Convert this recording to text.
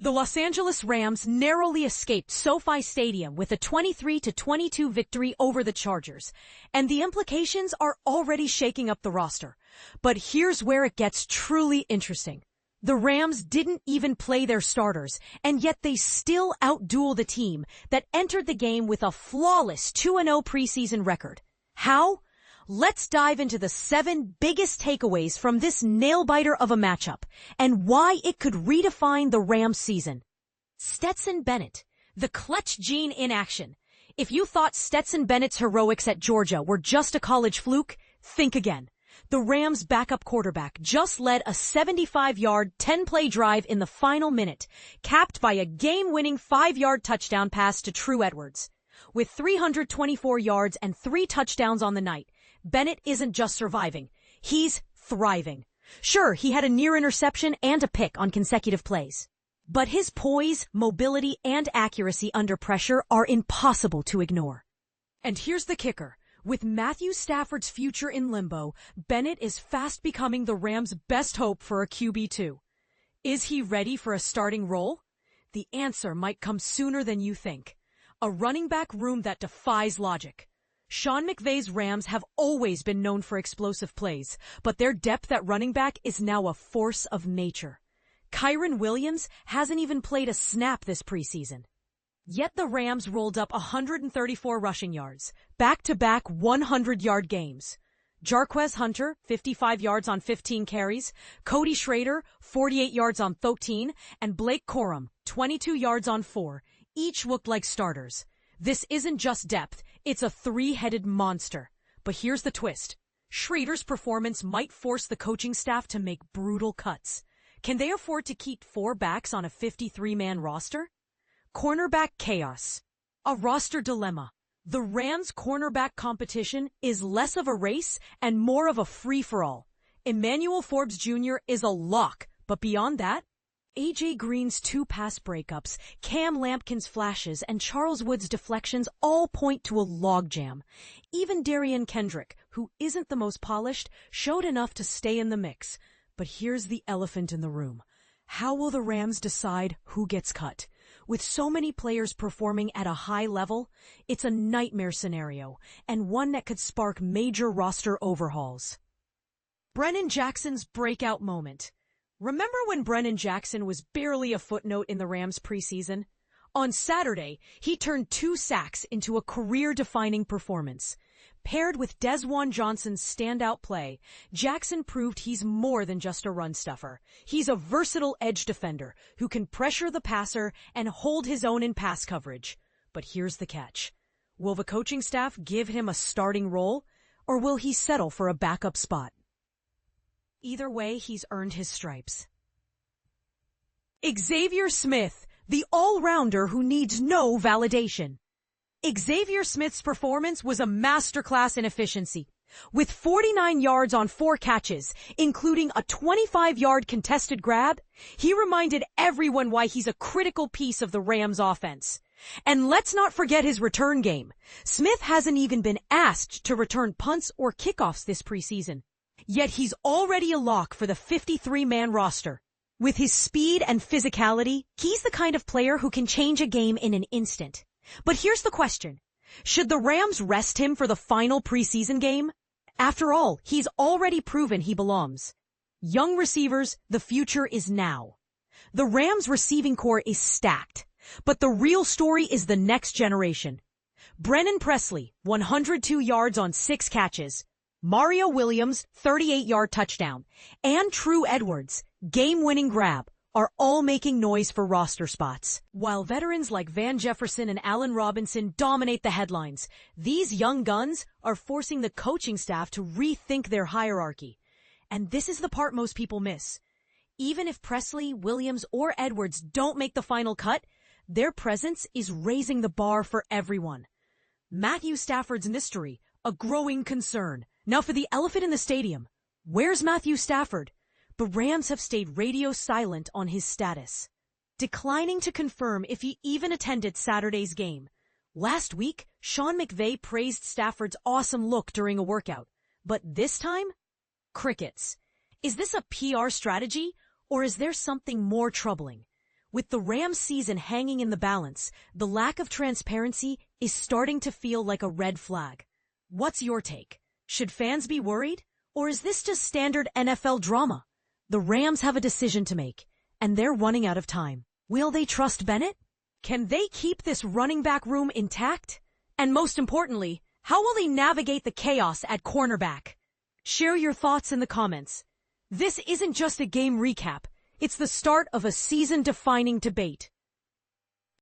The Los Angeles Rams narrowly escaped SoFi Stadium with a 23-22 victory over the Chargers, and the implications are already shaking up the roster. But here's where it gets truly interesting. The Rams didn't even play their starters, and yet they still outduel the team that entered the game with a flawless 2-0 preseason record. How? Let's dive into the 7 biggest takeaways from this nail-biter of a matchup and why it could redefine the Rams season. Stetson Bennett, the clutch gene in action. If you thought Stetson Bennett's heroics at Georgia were just a college fluke, think again. The Rams' backup quarterback just led a 75-yard, 10-play drive in the final minute, capped by a game-winning 5-yard touchdown pass to True Edwards. With 324 yards and 3 touchdowns on the night, Bennett isn't just surviving, he's thriving. Sure, he had a near interception and a pick on consecutive plays. But his poise, mobility, and accuracy under pressure are impossible to ignore. And here's the kicker. With Matthew Stafford's future in limbo, Bennett is fast becoming the Rams' best hope for a QB2. Is he ready for a starting role? The answer might come sooner than you think. A running back room that defies logic. Sean McVay's Rams have always been known for explosive plays, but their depth at running back is now a force of nature. Kyren Williams hasn't even played a snap this preseason. Yet the Rams rolled up 134 rushing yards, back-to-back 100-yard games. Jarquez Hunter, 55 yards on 15 carries, Cody Schrader, 48 yards on 13, and Blake Corum, 22 yards on 4, each looked like starters. This isn't just depth, it's a 3-headed monster. But here's the twist. Schrader's performance might force the coaching staff to make brutal cuts. Can they afford to keep 4 backs on a 53-man roster? Cornerback chaos. A roster dilemma. The Rams' cornerback competition is less of a race and more of a free-for-all. Emmanuel Forbes Jr. is a lock, but beyond that, A.J. Green's 2 pass breakups, Cam Lampkin's flashes, and Charles Wood's deflections all point to a logjam. Even Darian Kendrick, who isn't the most polished, showed enough to stay in the mix. But here's the elephant in the room. How will the Rams decide who gets cut? With so many players performing at a high level, it's a nightmare scenario, and one that could spark major roster overhauls. Brennan Jackson's breakout moment. Remember when Brennan Jackson was barely a footnote in the Rams preseason? On Saturday, he turned 2 sacks into a career-defining performance. Paired with Desjuan Johnson's standout play, Jackson proved he's more than just a run stuffer. He's a versatile edge defender who can pressure the passer and hold his own in pass coverage. But here's the catch. Will the coaching staff give him a starting role, or will he settle for a backup spot? Either way, he's earned his stripes. Xavier Smith, the all-rounder who needs no validation. Xavier Smith's performance was a masterclass in efficiency. With 49 yards on 4 catches, including a 25-yard contested grab, he reminded everyone why he's a critical piece of the Rams' offense. And let's not forget his return game. Smith hasn't even been asked to return punts or kickoffs this preseason. Yet he's already a lock for the 53-man roster. With his speed and physicality, he's the kind of player who can change a game in an instant. But here's the question. Should the Rams rest him for the final preseason game? After all, he's already proven he belongs. Young receivers, the future is now. The Rams' receiving core is stacked, but the real story is the next generation. Brennan Presley, 102 yards on 6 catches. Mario Williams, 38-yard touchdown, and True Edwards, game-winning grab, are all making noise for roster spots. While veterans like Van Jefferson and Allen Robinson dominate the headlines, these young guns are forcing the coaching staff to rethink their hierarchy. And this is the part most people miss. Even if Presley, Williams, or Edwards don't make the final cut, their presence is raising the bar for everyone. Matthew Stafford's mystery, a growing concern. Now for the elephant in the stadium. Where's Matthew Stafford? The Rams have stayed radio silent on his status, declining to confirm if he even attended Saturday's game. Last week, Sean McVay praised Stafford's awesome look during a workout. But this time? Crickets. Is this a PR strategy, or is there something more troubling? With the Rams season hanging in the balance, the lack of transparency is starting to feel like a red flag. What's your take? Should fans be worried? Or is this just standard NFL drama? The Rams have a decision to make, and they're running out of time. Will they trust Bennett? Can they keep this running back room intact? And most importantly, how will they navigate the chaos at cornerback? Share your thoughts in the comments. This isn't just a game recap. It's the start of a season-defining debate.